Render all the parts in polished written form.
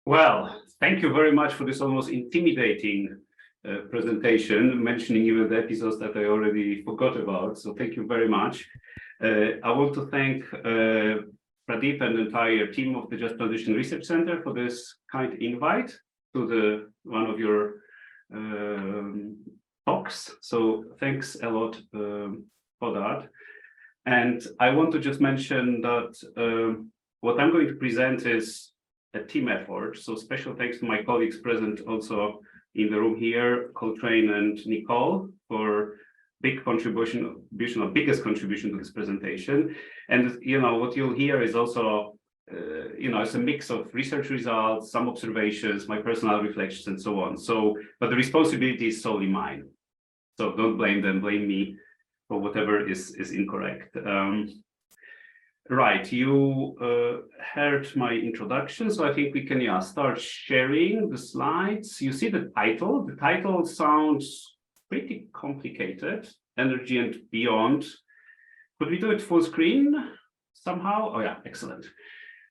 Well, thank you very much for this almost intimidating presentation, mentioning even the episodes that I already forgot about. So thank you very much. I want to thank Pradeep and the entire team of the Just Transition Research Center for this kind invite to one of your talks. So thanks a lot for that. And I want to just mention that what I'm going to present is a team effort. So special thanks to my colleagues present also in the room here, Coltrane and Nicole, for big contribution, biggest contribution to this presentation. And what you'll hear is also it's a mix of research results, some observations, my personal reflections, and so on. But the responsibility is solely mine. So don't blame them, blame me for whatever is incorrect. Right, you heard my introduction, so I think we can start sharing the slides. You see the title. The title sounds pretty complicated, Energy and Beyond. Could we do it full screen somehow? Oh yeah, excellent.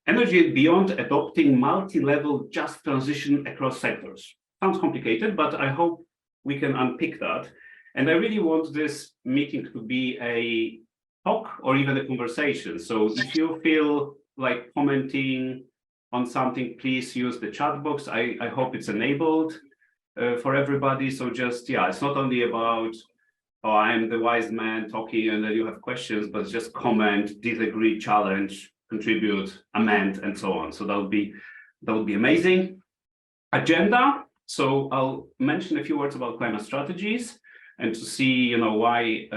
Energy and Beyond, adopting multi-level just transition across sectors. Sounds complicated, but I hope we can unpick that. And I really want this meeting to be a talk or even a conversation. So if you feel like commenting on something, please use the chat box. I hope it's enabled for everybody. So just, it's not only about, oh, I'm the wise man talking and then you have questions, but just comment, disagree, challenge, contribute, amend, and so on. So that would be amazing. Agenda. So I'll mention a few words about climate strategies and to see, why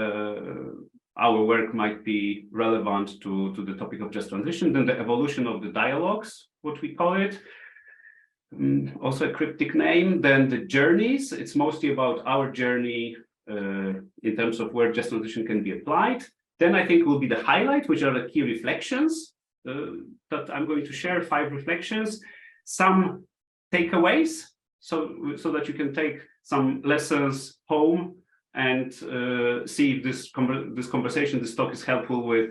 our work might be relevant to the topic of just transition, then the evolution of the dialogues, what we call it, also a cryptic name, then the journeys. It's mostly about our journey in terms of where just transition can be applied. Then I think will be the highlight, which are the key reflections that I'm going to share, 5 reflections, some takeaways, so that you can take some lessons home and see if this conversation, this talk is helpful with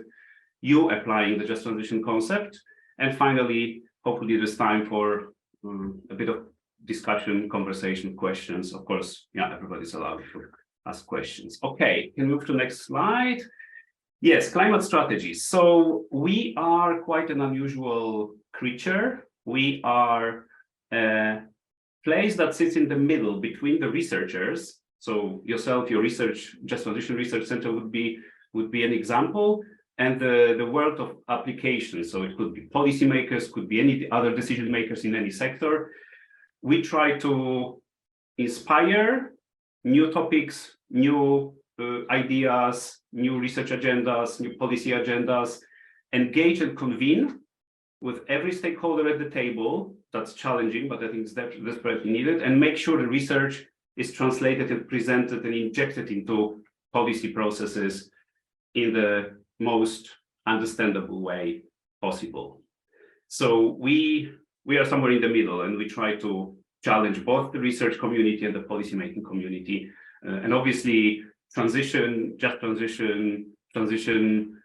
you applying the just transition concept. And finally, hopefully there's time for a bit of discussion, conversation, questions. Of course, everybody's allowed to ask questions. Okay, can we move to the next slide? Yes, climate strategies. So we are quite an unusual creature. We are a place that sits in the middle between the researchers. So yourself, your research, Just Transition Research Center would be an example, and the world of application. So it could be policymakers, could be any other decision makers in any sector. We try to inspire new topics, new ideas, new research agendas, new policy agendas, engage and convene with every stakeholder at the table. That's challenging, but I think it's desperately needed, and make sure the research is translated and presented and injected into policy processes in the most understandable way possible. So we are somewhere in the middle, and we try to challenge both the research community and the policymaking community. And obviously, transition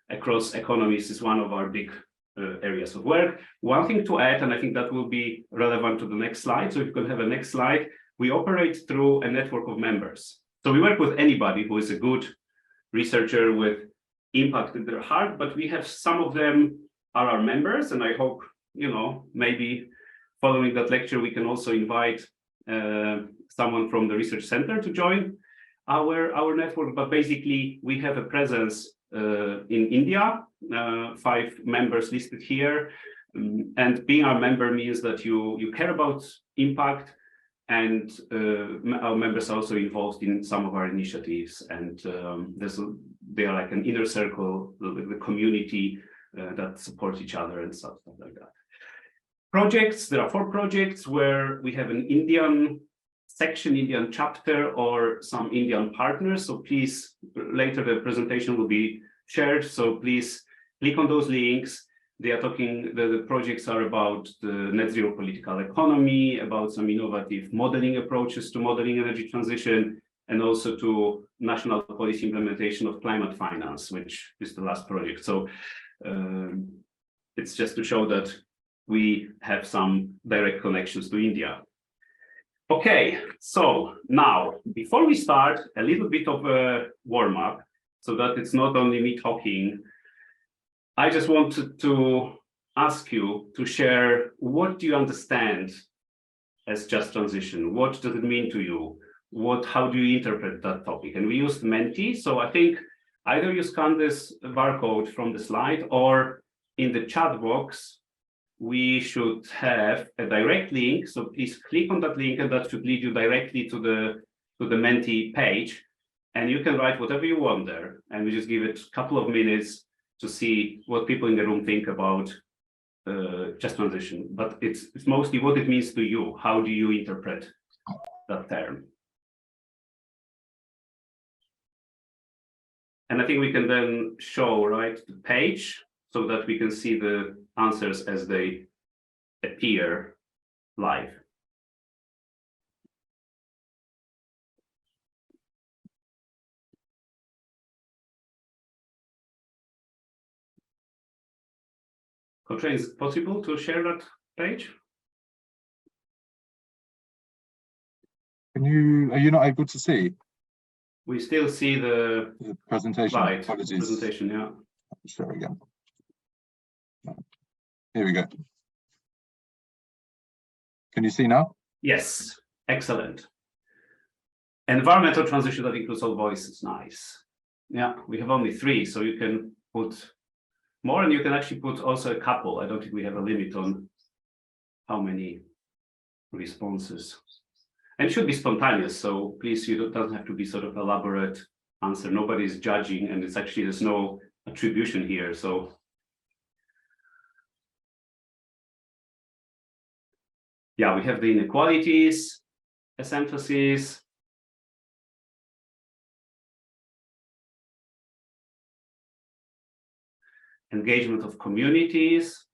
across economies is one of our big areas of work. One thing to add, and I think that will be relevant to the next slide. So if you could have a next slide. We operate through a network of members. So we work with anybody who is a good researcher with impact in their heart, but we have some of them are our members, and I hope, maybe following that lecture, we can also invite someone from the research center to join our network. But basically, we have a presence in India, 5 members listed here. And being our member means that you care about impact, and our members are also involved in some of our initiatives, and they are like an inner circle, the community that supports each other and stuff like that. Projects, there are 4 projects where we have an Indian section, Indian chapter, or some Indian partners. So please, later the presentation will be shared, so please click on those links. They are talking, the projects are about the net zero political economy, about some innovative modeling approaches to modeling energy transition, and also to national policy implementation of climate finance, which is the last project. So it's just to show that we have some direct connections to India. Okay, so now, before we start, a little bit of a warm-up, so that it's not only me talking. I just wanted to ask you to share, what do you understand as just transition? What does it mean to you? How do you interpret that topic? And we used Menti, so I think either you scan this barcode from the slide, or in the chat box, we should have a direct link. So please click on that link, and that should lead you directly to the Menti page. And you can write whatever you want there. And we just give it a couple of minutes to see what people in the room think about just transition. But it's mostly what it means to you. How do you interpret that term? And I think we can then show, right, the page so that we can see the answers as they appear live. Coltrane, is it possible to share that page? Are you not able to see? We still see the presentation. Slide. Apologies. Presentation, yeah. Share again. Here we go. Can you see now? Yes, excellent. Environmental transition that includes all voices, nice. Yeah, we have only 3, so you can put more, and you can actually put also a couple. I don't think we have a limit on how many responses. And it should be spontaneous, so please, it doesn't have to be sort of elaborate answer. Nobody's judging, and it's actually, there's no attribution here, so. Yeah, we have the inequalities as emphasis. Engagement of communities.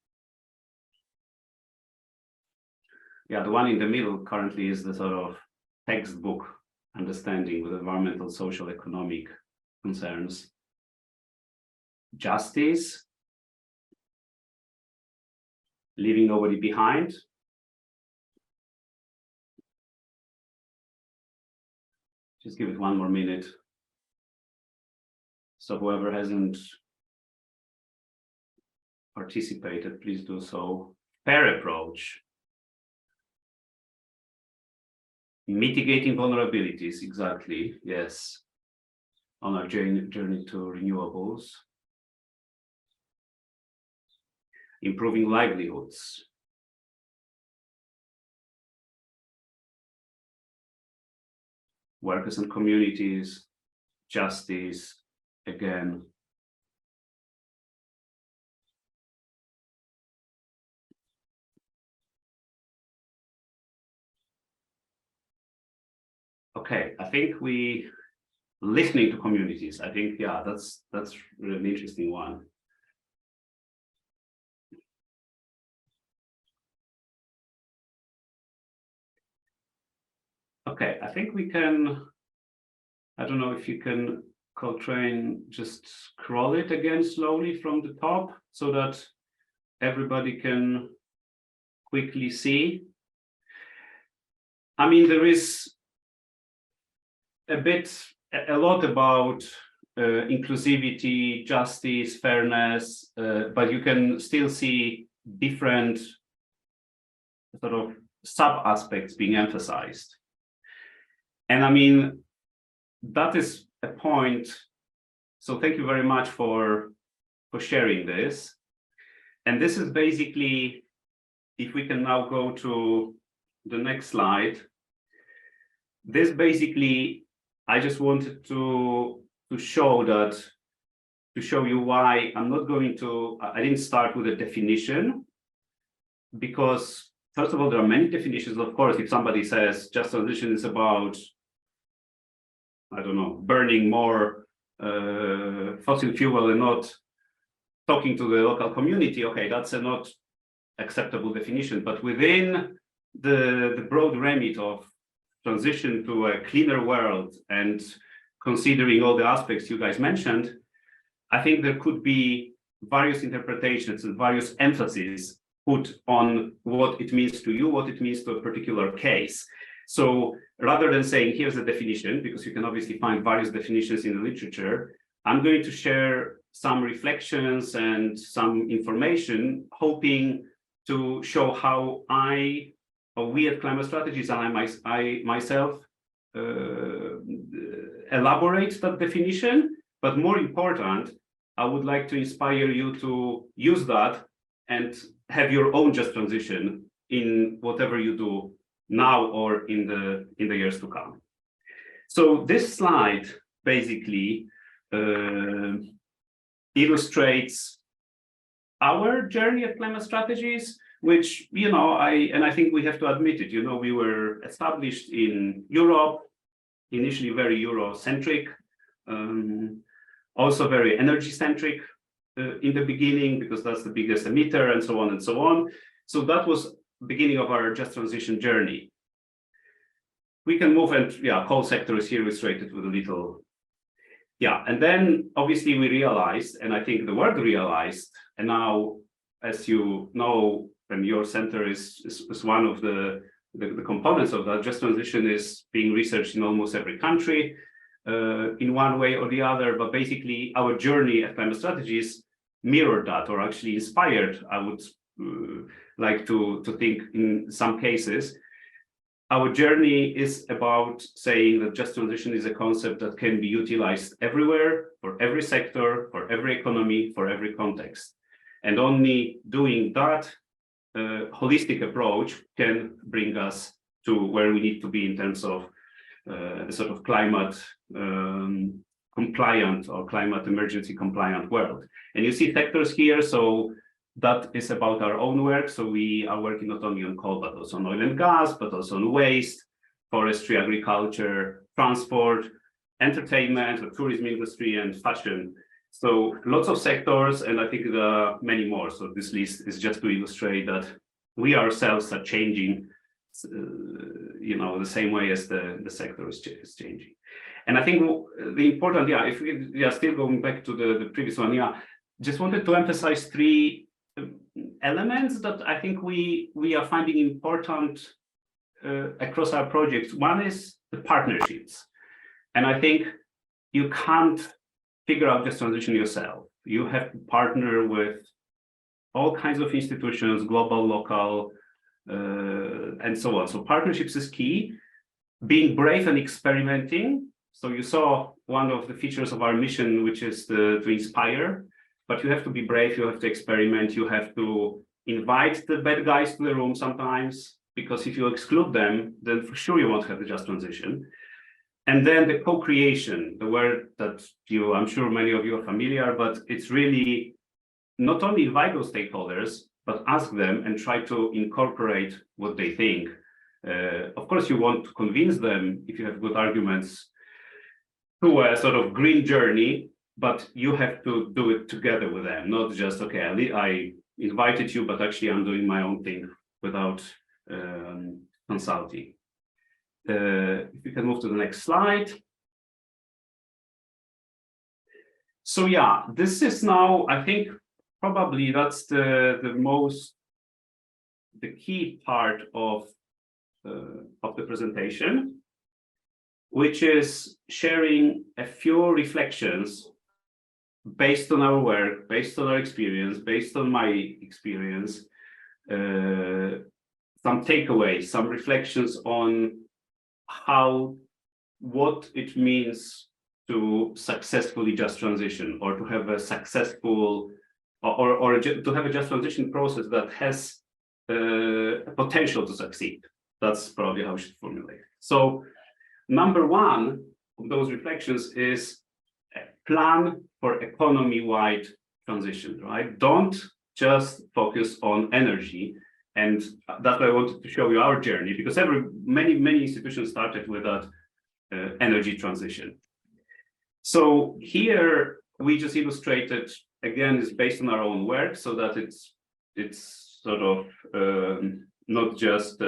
Yeah, the one in the middle currently is the sort of textbook understanding with environmental, social, economic concerns. Justice. Leaving nobody behind. Just give it 1 more minute. So whoever hasn't participated, please do so. Fair approach. Mitigating vulnerabilities, exactly, yes. On our journey to renewables. Improving livelihoods. Workers and communities, justice, again. Okay, I think listening to communities. I think, yeah, that's really an interesting one. Okay, I think we can, I don't know if you can, Coltrane, just scroll it again slowly from the top so that everybody can quickly see. I mean, there is a lot about inclusivity, justice, fairness, but you can still see different sort of sub-aspects being emphasized. And I mean, that is a point. So thank you very much for sharing this. And this is basically, if we can now go to the next slide, this basically, I just wanted to show you why I'm not going to, I didn't start with a definition, because first of all, there are many definitions. Of course, if somebody says just transition is about, I don't know, burning more fossil fuel and not talking to the local community, okay, that's a not acceptable definition. But within the broad remit of transition to a cleaner world and considering all the aspects you guys mentioned, I think there could be various interpretations and various emphases put on what it means to you, what it means to a particular case. So rather than saying, here's the definition, because you can obviously find various definitions in the literature, I'm going to share some reflections and some information, hoping to show how we at Climate Strategies and I myself elaborate that definition. But more important, I would like to inspire you to use that and have your own just transition in whatever you do now or in the years to come. So this slide basically illustrates our journey at Climate Strategies, which, I think we have to admit it, we were established in Europe, initially very Euro-centric, also very energy-centric in the beginning, because that's the biggest emitter and so on and so on. So that was the beginning of our just transition journey. We can move, and coal sector is here illustrated with a little. And then obviously we realized, and I think the world realized, and now, as you know, and your center is one of the components of that, just transition is being researched in almost every country in one way or the other. But basically, our journey at Climate Strategies mirrored that, or actually inspired, I would like to think in some cases. Our journey is about saying that just transition is a concept that can be utilized everywhere, for every sector, for every economy, for every context. And only doing that holistic approach can bring us to where we need to be in terms of the sort of climate compliant or climate emergency compliant world. And you see sectors here, so that is about our own work. So we are working not only on coal, but also on oil and gas, but also on waste, forestry, agriculture, transport, entertainment, the tourism industry, and fashion. So lots of sectors, and I think there are many more. So this list is just to illustrate that we ourselves are changing, the same way as the sector is changing. And I think the important, if we are still going back to the previous one, just wanted to emphasize three elements that I think we are finding important across our projects. One is the partnerships. And I think you can't figure out this transition yourself. You have to partner with all kinds of institutions, global, local, and so on. So partnerships is key. Being brave and experimenting. So you saw one of the features of our mission, which is to inspire. But you have to be brave, you have to experiment, you have to invite the bad guys to the room sometimes, because if you exclude them, then for sure you won't have the just transition. And then the co-creation, the word that I'm sure many of you are familiar, but it's really not only invite those stakeholders, but ask them and try to incorporate what they think. Of course, you want to convince them, if you have good arguments, to a sort of green journey, but you have to do it together with them, not just, okay, I invited you, but actually I'm doing my own thing without consulting. If we can move to the next slide. So this is now, I think, probably that's the key part of the presentation, which is sharing a few reflections based on our work, based on our experience, based on my experience, some takeaways, some reflections on what it means to successfully just transition, or to have a successful, or to have a just transition process that has potential to succeed. That's probably how I should formulate it. So number one of those reflections is a plan for economy-wide transition, right? Don't just focus on energy. And that's why I wanted to show you our journey, because many institutions started with that energy transition. So here we just illustrated, again, it's based on our own work, so that it's sort of not just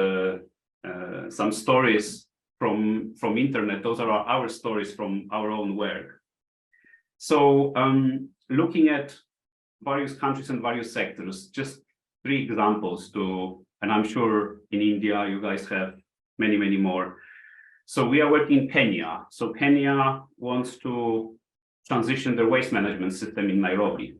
some stories from internet. Those are our stories from our own work. So looking at various countries and various sectors, just three examples to, and I'm sure in India you guys have many, many more. So we are working in Kenya. So Kenya wants to transition their waste management system in Nairobi.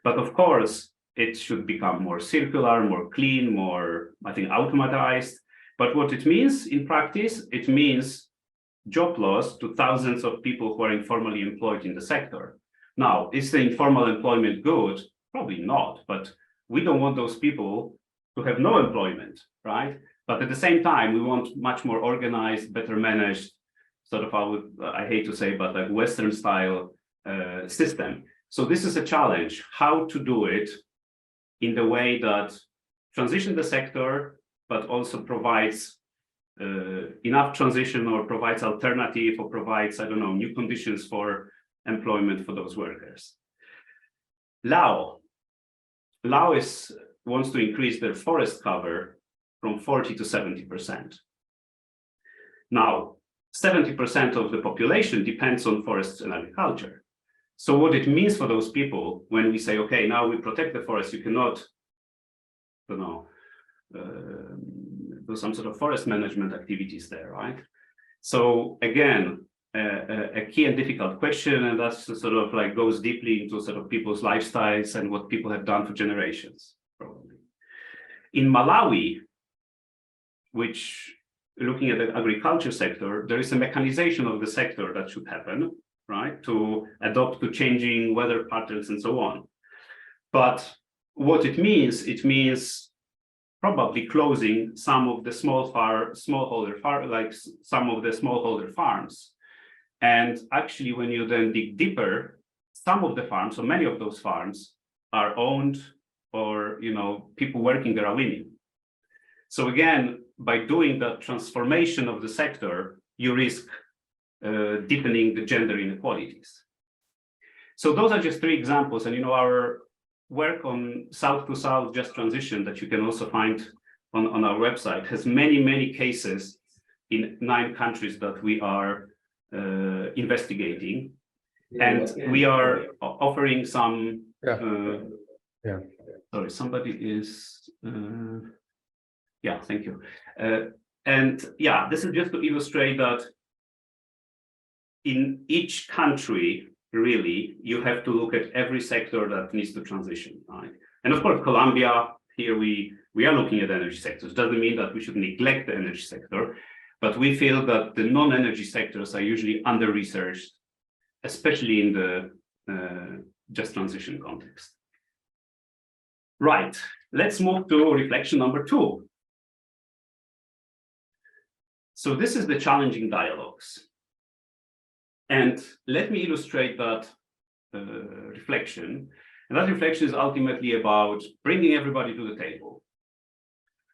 But of course, it should become more circular, more clean, more, I think, automatized. But what it means in practice, it means job loss to thousands of people who are informally employed in the sector. Now, is the informal employment good? Probably not, but we don't want those people to have no employment, right? But at the same time, we want much more organized, better managed, sort of, I hate to say, but like Western style system. So this is a challenge, how to do it in the way that transition the sector, but also provides enough transition or provides alternative or provides, I don't know, new conditions for employment for those workers. Laos wants to increase their forest cover from 40 to 70%. Now, 70% of the population depends on forests and agriculture. So what it means for those people when we say, okay, now we protect the forest, you cannot, you know, do some sort of forest management activities there, right? So again, a key and difficult question, and that's sort of like goes deeply into sort of people's lifestyles and what people have done for generations, probably. In Malawi, which looking at the agriculture sector, there is a mechanization of the sector that should happen, right, to adapt to changing weather patterns and so on. But what it means probably closing some of the smallholder farms. And actually, when you then dig deeper, some of the farms, or many of those farms, are owned, or people working there are women. So again, by doing that transformation of the sector, you risk deepening the gender inequalities. So those are just three examples, and our work on South to South just transition that you can also find on our website has many cases in 9 countries that we are investigating, and we are offering some. Sorry, somebody is. Yeah, thank you. And yeah, this is just to illustrate that in each country, really, you have to look at every sector that needs to transition, right? And of course, Colombia, here we are looking at energy sectors. Doesn't mean that we should neglect the energy sector, but we feel that the non-energy sectors are usually under-researched, especially in the just transition context. Right, let's move to reflection number 2. So this is the challenging dialogues. And let me illustrate that reflection. And that reflection is ultimately about bringing everybody to the table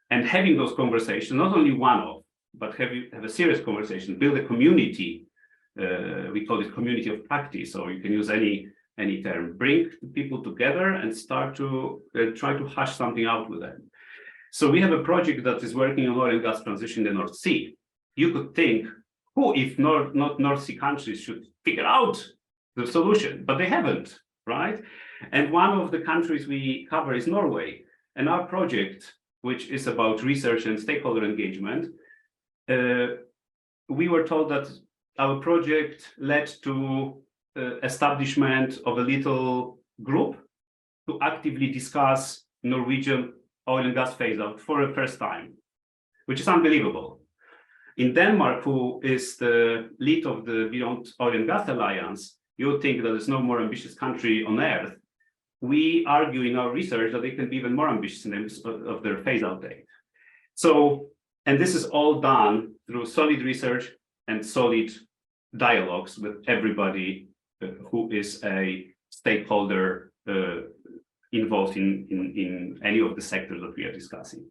and having those conversations, not only one-off, but have a serious conversation, build a community. We call it community of practice, or you can use any term. Bring people together and start to try to hash something out with them. So we have a project that is working on oil and gas transition in the North Sea. You could think, who, if not North Sea countries, should figure out the solution, but they haven't, right? And one of the countries we cover is Norway. And our project, which is about research and stakeholder engagement, we were told that our project led to establishment of a little group to actively discuss Norwegian oil and gas phase out for the first time, which is unbelievable. In Denmark, who is the lead of the Beyond Oil and Gas Alliance, you would think that there's no more ambitious country on earth. We argue in our research that they can be even more ambitious in terms of their phase-out date. So, and this is all done through solid research and solid dialogues with everybody who is a stakeholder involved in any of the sectors that we are discussing.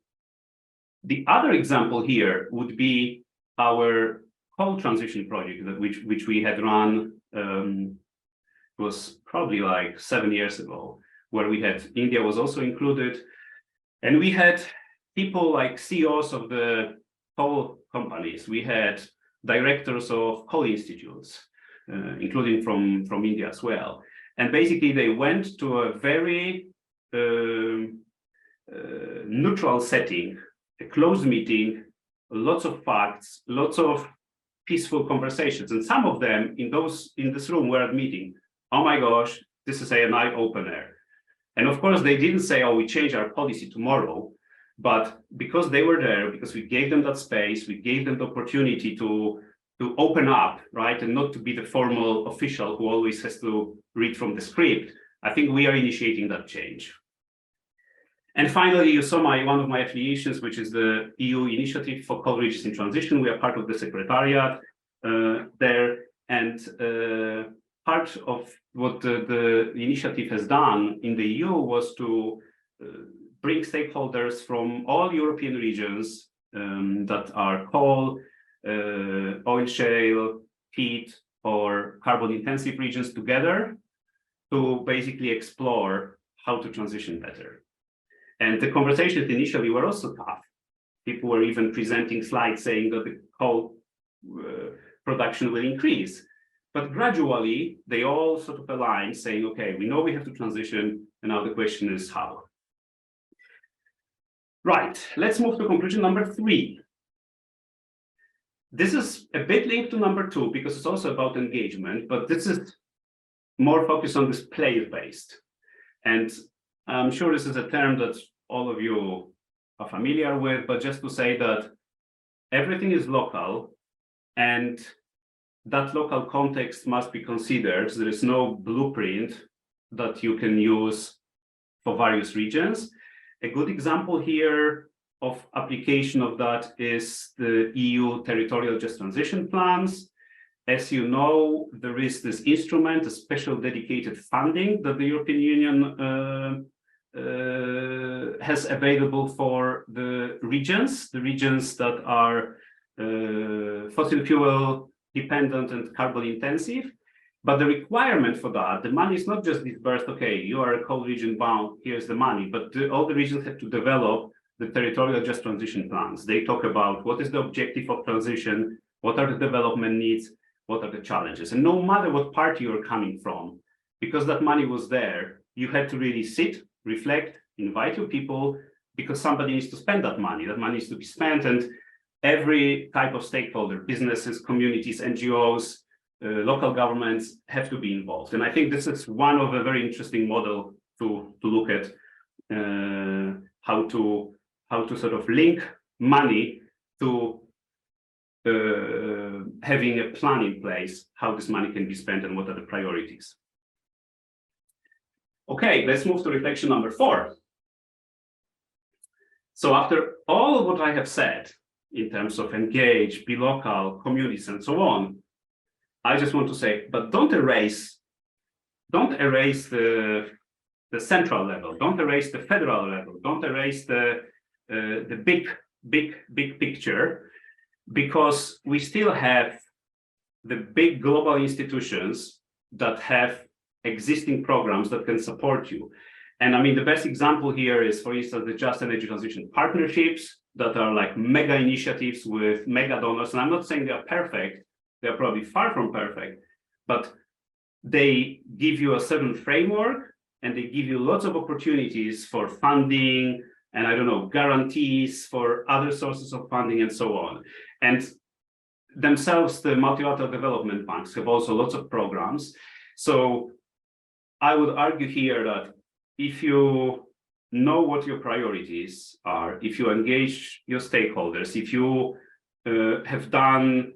The other example here would be our coal transition project, which we had run was probably like 7 years ago, where we had India was also included, and we had people like CEOs of the coal companies. We had directors of coal institutes, including from India as well. And basically, they went to a very neutral setting, a closed meeting, lots of facts, lots of peaceful conversations. And some of them in this room were at meeting. Oh my gosh, this is an eye-opener. And of course, they didn't say, oh, we change our policy tomorrow. But because they were there, because we gave them that space, we gave them the opportunity to open up, right? And not to be the formal official who always has to read from the script. I think we are initiating that change. And finally, you saw one of my affiliations, which is the EU Initiative for Coal Regions in Transition. We are part of the Secretariat there. And part of what the initiative has done in the EU was to bring stakeholders from all European regions that are coal, oil shale, peat, or carbon-intensive regions together to basically explore how to transition better. And the conversations initially were also tough. People were even presenting slides saying that the coal production will increase. But gradually, they all sort of aligned, saying, okay, we know we have to transition, and now the question is how. Right, let's move to conclusion number 3. This is a bit linked to number 2 because it's also about engagement, but this is more focused on this player-based. And I'm sure this is a term that all of you are familiar with, but just to say that everything is local and that local context must be considered. There is no blueprint that you can use for various regions. A good example here of application of that is the EU territorial just transition plans. As you know, there is this instrument, a special dedicated funding that the European Union has available for the regions that are fossil fuel dependent and carbon intensive. But the requirement for that, the money is not just disbursed, okay, you are a coal region bound, here's the money, but all the regions have to develop the territorial just transition plans. They talk about what is the objective of transition, what are the development needs, what are the challenges. And no matter what party you're coming from, because that money was there, you had to really sit, reflect, invite your people, because somebody needs to spend that money. That money needs to be spent, and every type of stakeholder, businesses, communities, NGOs, local governments have to be involved. And I think this is one of a very interesting model to look at how to sort of link money to having a plan in place, how this money can be spent and what are the priorities. Okay, let's move to reflection number 4. So after all of what I have said in terms of engage, be local, communities, and so on, I just want to say, but don't erase the central level, don't erase the federal level, don't erase the big picture, because we still have the big global institutions that have existing programs that can support you. And I mean, the best example here is, for instance, the Just Energy Transition Partnerships that are like mega initiatives with mega donors. And I'm not saying they are perfect, they're probably far from perfect, but they give you a certain framework and they give you lots of opportunities for funding and, I don't know, guarantees for other sources of funding and so on. And themselves, the multilateral development banks have also lots of programs. So I would argue here that if you know what your priorities are, if you engage your stakeholders, if you have done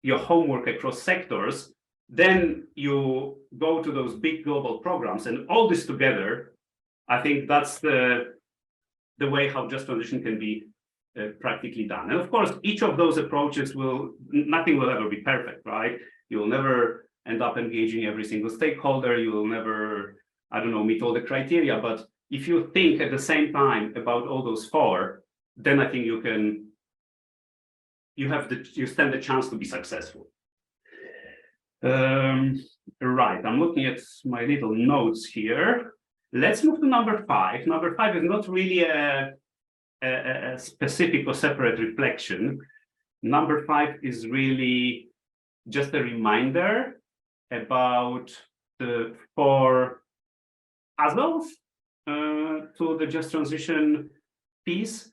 your homework across sectors, then you go to those big global programs, and all this together, I think that's the way how just transition can be practically done. And of course, each of those approaches nothing will ever be perfect, right? You'll never end up engaging every single stakeholder. You will never, I don't know, meet all the criteria. But if you think at the same time about all those 4, then I think you stand a chance to be successful. Right, I'm looking at my little notes here. Let's move to number 5. Number 5 is not really a specific or separate reflection. Number 5 is really just a reminder about the 4 puzzles to the just transition piece.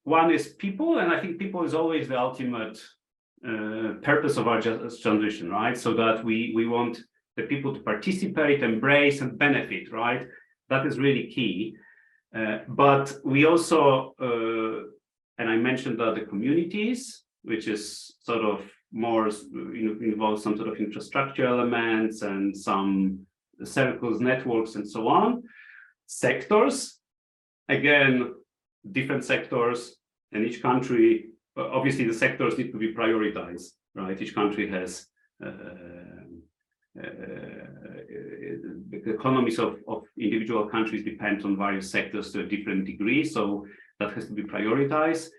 One is people, and I think people is always the ultimate purpose of our just transition, right? So that we want the people to participate, embrace, and benefit, right? That is really key. But we also, and I mentioned that the communities, which is sort of more, involves some sort of infrastructure elements and some circles, networks, and so on. Sectors, again, different sectors in each country. Obviously, the sectors need to be prioritized, right? Each country has the economies of individual countries depend on various sectors to a different degree, so that has to be prioritized.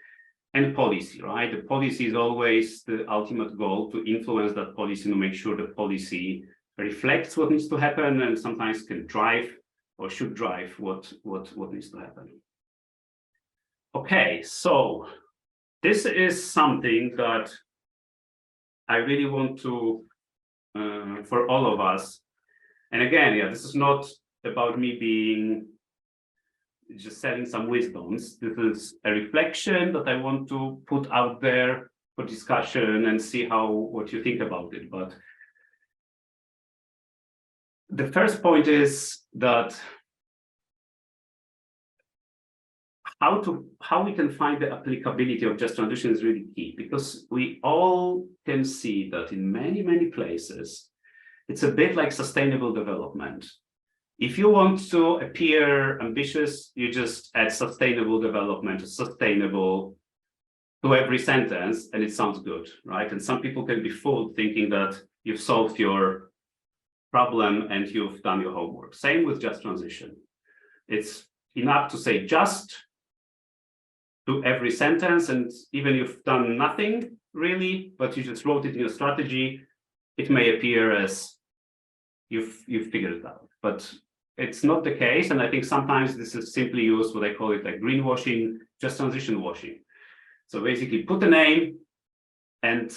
And policy, right? The policy is always the ultimate goal, to influence that policy, to make sure the policy reflects what needs to happen, and sometimes can drive or should drive what needs to happen. Okay, so this is something that I really want to, for all of us. And again, yeah, this is not about me being just selling some wisdoms. This is a reflection that I want to put out there for discussion and see what you think about it. But the first point is that how we can find the applicability of just transition is really key, because we all can see that in many places, it's a bit like sustainable development. If you want to appear ambitious, you just add sustainable development, sustainable to every sentence, and it sounds good, right? And some people can be fooled thinking that you've solved your problem and you've done your homework. Same with just transition. It's enough to say just to every sentence, and even if you've done nothing really, but you just wrote it in your strategy, it may appear as you've figured it out. But it's not the case, and I think sometimes this is simply used, what I call it, like greenwashing, just transition washing. So basically put a name and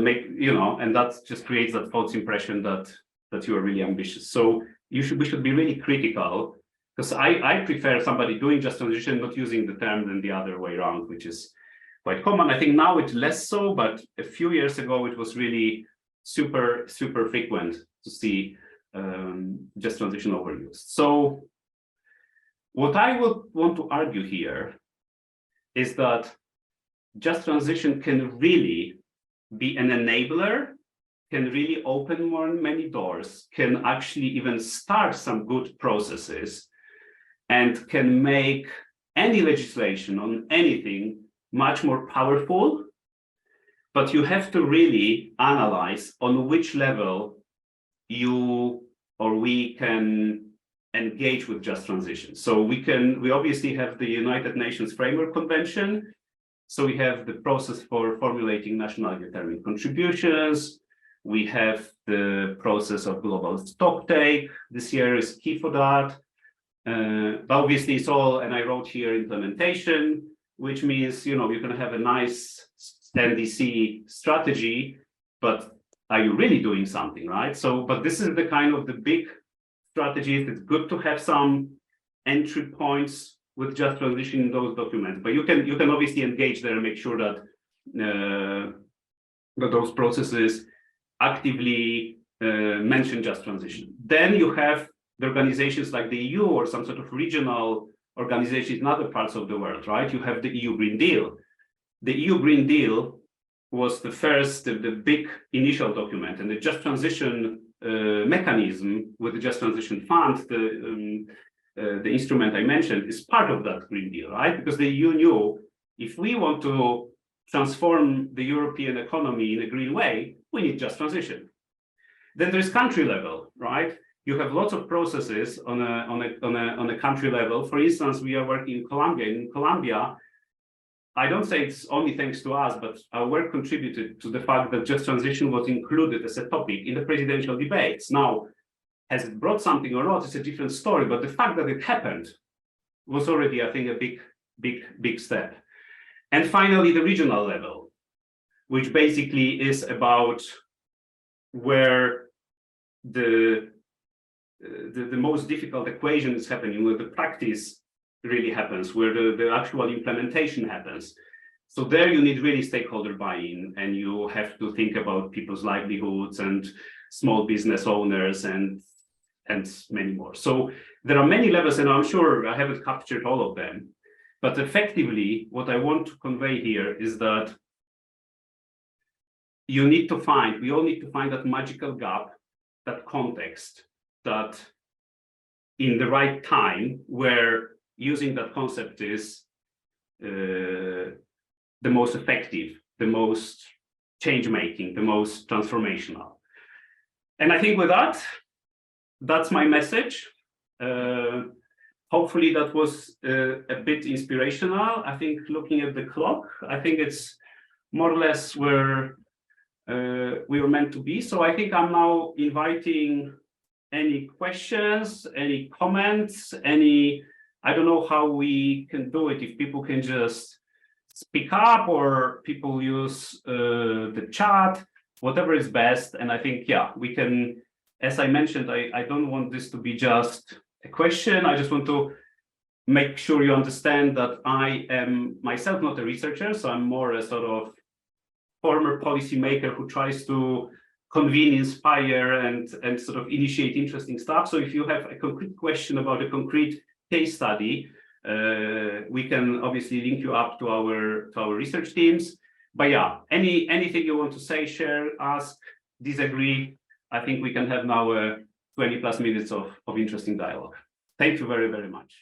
make, and that just creates that false impression that you are really ambitious. So we should be really critical, because I prefer somebody doing just transition, not using the term than the other way around, which is quite common. I think now it's less so, but a few years ago, it was really super frequent to see just transition overused. So what I would want to argue here is that just transition can really be an enabler, can really open many doors, can actually even start some good processes, and can make any legislation on anything much more powerful. But you have to really analyze on which level you or we can engage with just transition. So we obviously have the United Nations Framework Convention. So we have the process for formulating nationally determined contributions. We have the process of global stocktake. This year is key for that. But obviously it's all, and I wrote here, implementation, which means, you're going to have a nice NDC strategy, but are you really doing something, right? So, but this is the kind of the big strategies. It's good to have some entry points with just transition in those documents, but you can obviously engage there and make sure that that those processes actively mention just transition. Then you have the organizations like the EU or some sort of regional organizations in other parts of the world, right? You have the EU Green Deal. The EU Green Deal was the first, the big initial document, and the just transition mechanism with the Just Transition Fund, the instrument I mentioned, is part of that Green Deal, right? Because the EU knew if we want to transform the European economy in a green way, we need just transition. Then there's country level, right? You have lots of processes on a country level. For instance, we are working in Colombia. In Colombia, I don't say it's only thanks to us, but our work contributed to the fact that just transition was included as a topic in the presidential debates. Now, has it brought something or not, it's a different story, but the fact that it happened was already, I think, a big step. And finally, the regional level, which basically is about where the most difficult equation is happening, with the practice really happens, where the actual implementation happens. So there you need really stakeholder buy-in, and you have to think about people's livelihoods and small business owners and many more. So there are many levels, and I'm sure I haven't captured all of them. But effectively, what I want to convey here is that we all need to find that magical gap, that context, that in the right time where using that concept is the most effective, the most change-making, the most transformational. And I think with that, that's my message. Hopefully that was a bit inspirational. I think looking at the clock, I think it's more or less where we were meant to be. So I think I'm now inviting any questions, any comments, I don't know how we can do it, if people can just speak up or people use the chat, whatever is best. And I think, yeah, we can, as I mentioned, I don't want this to be just a question. I just want to make sure you understand that I am myself not a researcher, so I'm more a sort of former policymaker who tries to convene, inspire, and sort of initiate interesting stuff. So if you have a concrete question about a concrete case study, we can obviously link you up to our research teams. But yeah, anything you want to say, share, ask, disagree, I think we can have now 20+ minutes of interesting dialogue. Thank you very, very much.